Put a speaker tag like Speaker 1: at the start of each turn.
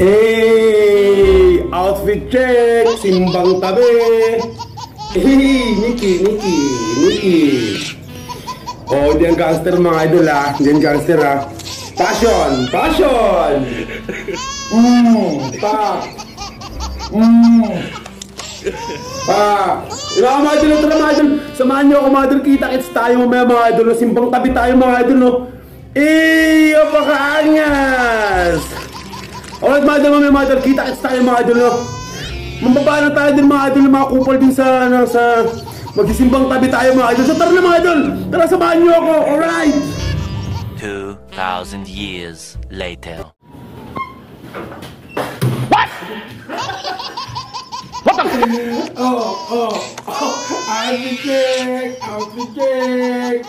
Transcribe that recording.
Speaker 1: Hey! Outfit check! Simbang tabi! Hey! Nikki! Oh, diyan gangster mga idol ha. Diyan gangster ha. Passion! Pa! Ila mga idol, tara mga idol. Samahan niyo ako mga idol. Kita-kits tayo mamaya mga idol. Simbang tabi tayo mga idol no. Eh! Apakaangas! Alright mga idol, mamaya mga idol. Kita-kits tayo mga idol no. Mambaba na tayo din mga idol. Mga kupal din sa magsisimbang tabi tayo mga idol. So tara na mga idol. Tara samahan niyo ako. Alright!
Speaker 2: 2,000 years later.
Speaker 1: Outfit check!